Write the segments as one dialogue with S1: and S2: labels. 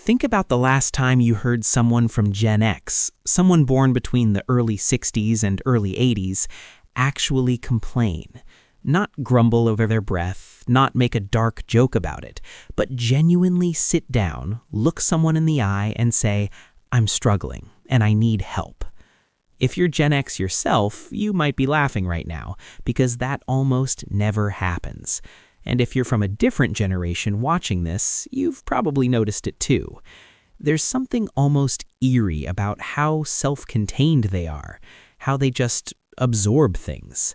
S1: Think about the last time you heard someone from Gen X, someone born between the early 60s and early 80s, actually complain. Not grumble over their breath, not make a dark joke about it, but genuinely sit down, look someone in the eye and say, "I'm struggling and I need help." If you're Gen X yourself, you might be laughing right now, because that almost never happens. And if you're from a different generation watching this, you've probably noticed it too. There's something almost eerie about how self-contained they are, how they just absorb things.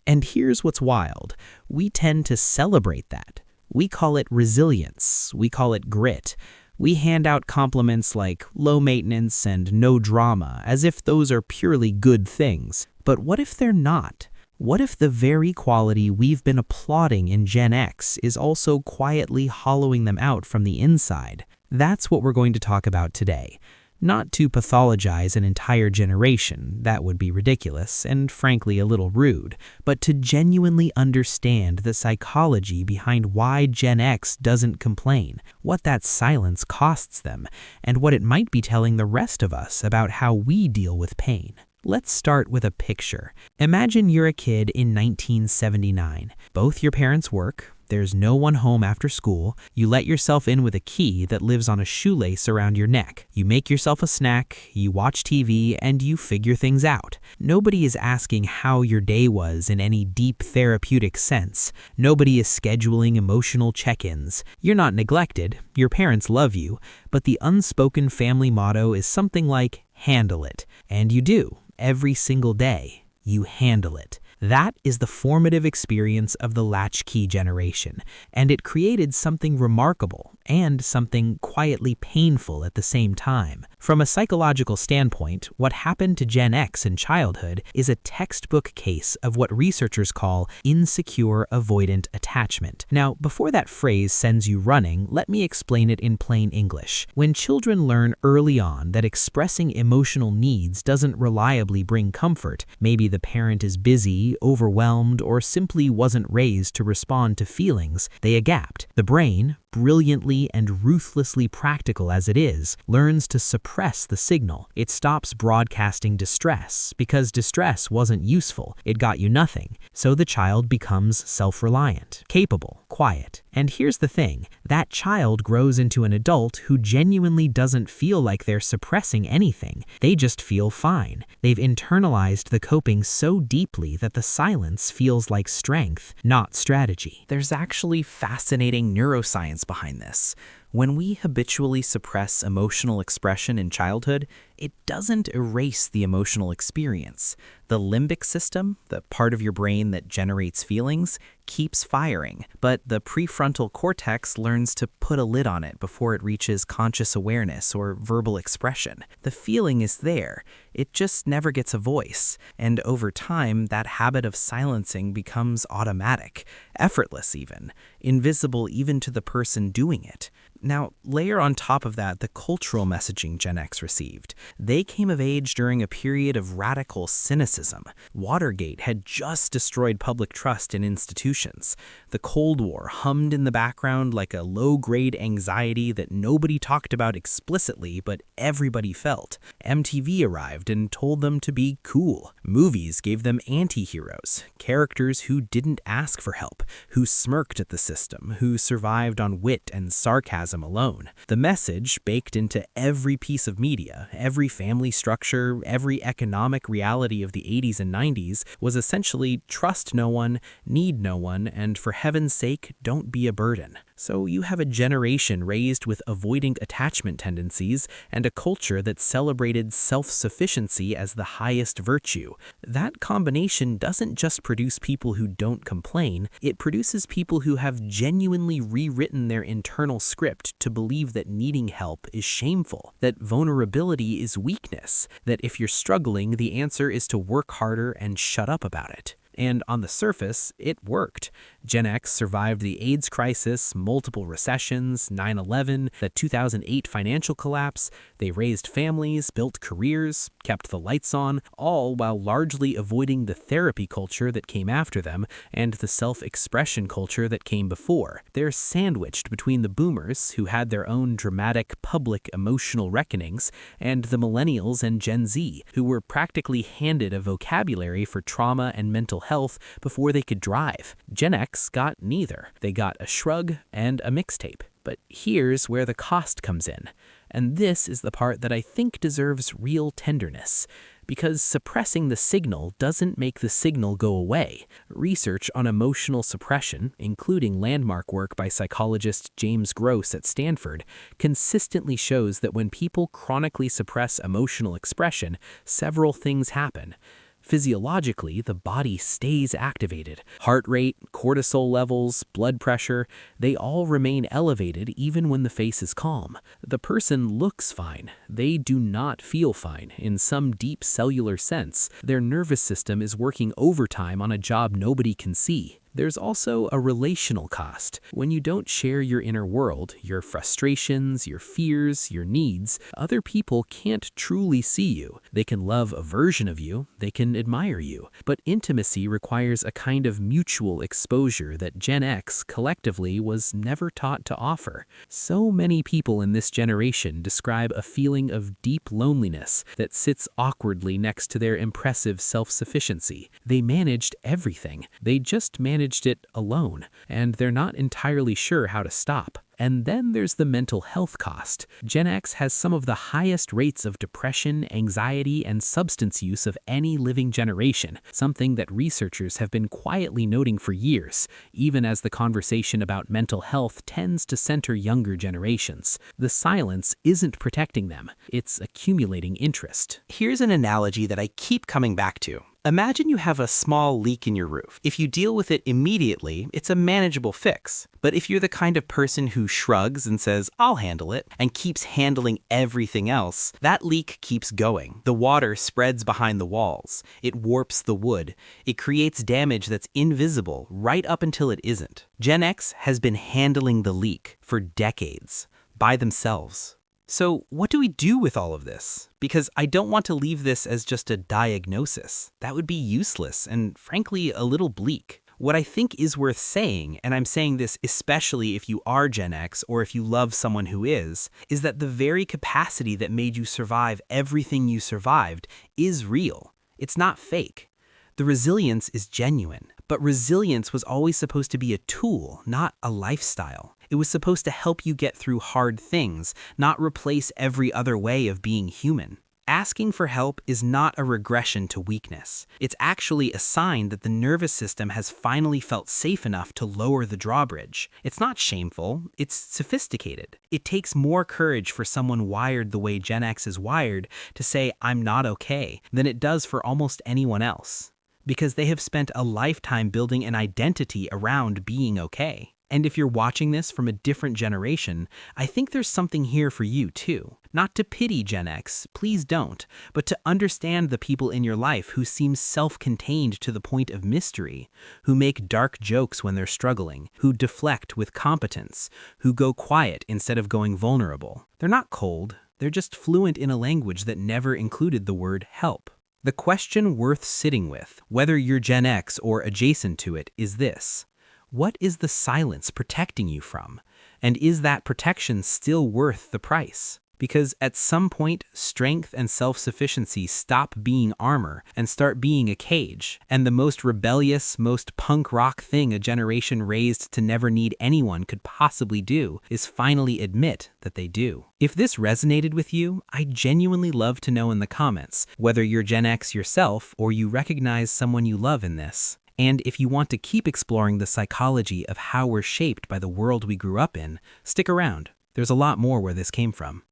S1: And here's what's wild. We tend to celebrate that. We call it resilience. We call it grit. We hand out compliments like low maintenance and no drama, as if those are purely good things. But what if they're not? What if the very quality we've been applauding in Gen X is also quietly hollowing them out from the inside? That's what we're going to talk about today. Not to pathologize an entire generation, that would be ridiculous and frankly a little rude, but to genuinely understand the psychology behind why Gen X doesn't complain, what that silence costs them, and what it might be telling the rest of us about how we deal with pain. Let's start with a picture. Imagine you're a kid in 1979. Both your parents work. There's no one home after school. You let yourself in with a key that lives on a shoelace around your neck. You make yourself a snack, you watch TV, and you figure things out. Nobody is asking how your day was in any deep therapeutic sense. Nobody is scheduling emotional check-ins. You're not neglected. Your parents love you. But the unspoken family motto is something like, handle it. And you do. Every single day, you handle it. That is the formative experience of the latchkey generation, and it created something remarkable and something quietly painful at the same time. From a psychological standpoint, what happened to Gen X in childhood is a textbook case of what researchers call insecure avoidant attachment. Now, before that phrase sends you running, let me explain it in plain English. When children learn early on that expressing emotional needs doesn't reliably bring comfort, maybe the parent is busy, overwhelmed, or simply wasn't raised to respond to feelings, they adapt. The brain, brilliantly and ruthlessly practical as it is, learns to suppress the signal. It stops broadcasting distress because distress wasn't useful. It got you nothing. So the child becomes self-reliant, capable, quiet. And here's the thing, that child grows into an adult who genuinely doesn't feel like they're suppressing anything. They just feel fine. They've internalized the coping so deeply that the silence feels like strength, not strategy. There's actually fascinating neuroscience behind this. When we habitually suppress emotional expression in childhood, it doesn't erase the emotional experience. The limbic system, the part of your brain that generates feelings, keeps firing, but the prefrontal cortex learns to put a lid on it before it reaches conscious awareness or verbal expression. The feeling is there, it just never gets a voice, and over time, that habit of silencing becomes automatic, effortless even, invisible even to the person doing it. Now, layer on top of that the cultural messaging Gen X received. They came of age during a period of radical cynicism. Watergate had just destroyed public trust in institutions. The Cold War hummed in the background like a low-grade anxiety that nobody talked about explicitly, but everybody felt. MTV arrived and told them to be cool. Movies gave them anti-heroes, characters who didn't ask for help, who smirked at the system, who survived on wit and sarcasm alone. The message, baked into every piece of media, every family structure, every economic reality of the 80s and 90s, was essentially trust no one, need no one, and for heaven's sake, don't be a burden. So you have a generation raised with avoiding attachment tendencies and a culture that celebrated self-sufficiency as the highest virtue. That combination doesn't just produce people who don't complain, it produces people who have genuinely rewritten their internal script to believe that needing help is shameful, that vulnerability is weakness, that if you're struggling, the answer is to work harder and shut up about it. And on the surface, it worked. Gen X survived the AIDS crisis, multiple recessions, 9/11, the 2008 financial collapse. They raised families, built careers, kept the lights on, all while largely avoiding the therapy culture that came after them and the self-expression culture that came before. They're sandwiched between the boomers, who had their own dramatic public emotional reckonings, and the millennials and Gen Z, who were practically handed a vocabulary for trauma and mental health before they could drive. Gen X got neither. They got a shrug and a mixtape. But here's where the cost comes in. And this is the part that I think deserves real tenderness. Because suppressing the signal doesn't make the signal go away. Research on emotional suppression, including landmark work by psychologist James Gross at Stanford, consistently shows that when people chronically suppress emotional expression, several things happen. Physiologically, the body stays activated. Heart rate, cortisol levels, blood pressure, they all remain elevated even when the face is calm. The person looks fine. They do not feel fine. In some deep cellular sense, their nervous system is working overtime on a job nobody can see. There's also a relational cost. When you don't share your inner world, your frustrations, your fears, your needs, other people can't truly see you. They can love a version of you, they can admire you, but intimacy requires a kind of mutual exposure that Gen X collectively was never taught to offer. So many people in this generation describe a feeling of deep loneliness that sits awkwardly next to their impressive self-sufficiency. They managed everything. They just managed it alone, and they're not entirely sure how to stop. And then there's the mental health cost. Gen X has some of the highest rates of depression, anxiety, and substance use of any living generation, something that researchers have been quietly noting for years, even as the conversation about mental health tends to center younger generations. The silence isn't protecting them, it's accumulating interest.
S2: Here's an analogy that I keep coming back to. Imagine you have a small leak in your roof. If you deal with it immediately, it's a manageable fix. But if you're the kind of person who shrugs and says, "I'll handle it," and keeps handling everything else, that leak keeps going. The water spreads behind the walls. It warps the wood. It creates damage that's invisible right up until it isn't. Gen X has been handling the leak for decades, by themselves. So what do we do with all of this? Because I don't want to leave this as just a diagnosis. That would be useless and frankly a little bleak. What I think is worth saying, and I'm saying this especially if you are Gen X or if you love someone who is that the very capacity that made you survive everything you survived is real. It's not fake. The resilience is genuine, but resilience was always supposed to be a tool, not a lifestyle. It was supposed to help you get through hard things, not replace every other way of being human. Asking for help is not a regression to weakness. It's actually a sign that the nervous system has finally felt safe enough to lower the drawbridge. It's not shameful, it's sophisticated. It takes more courage for someone wired the way Gen X is wired to say, "I'm not okay," than it does for almost anyone else. Because they have spent a lifetime building an identity around being okay. And if you're watching this from a different generation, I think there's something here for you too. Not to pity Gen X, please don't, but to understand the people in your life who seem self-contained to the point of mystery, who make dark jokes when they're struggling, who deflect with competence, who go quiet instead of going vulnerable. They're not cold, they're just fluent in a language that never included the word help. The question worth sitting with, whether you're Gen X or adjacent to it, is this. What is the silence protecting you from? And is that protection still worth the price? Because at some point, strength and self-sufficiency stop being armor and start being a cage. And the most rebellious, most punk rock thing a generation raised to never need anyone could possibly do is finally admit that they do. If this resonated with you, I'd genuinely love to know in the comments whether you're Gen X yourself or you recognize someone you love in this. And if you want to keep exploring the psychology of how we're shaped by the world we grew up in, stick around. There's a lot more where this came from.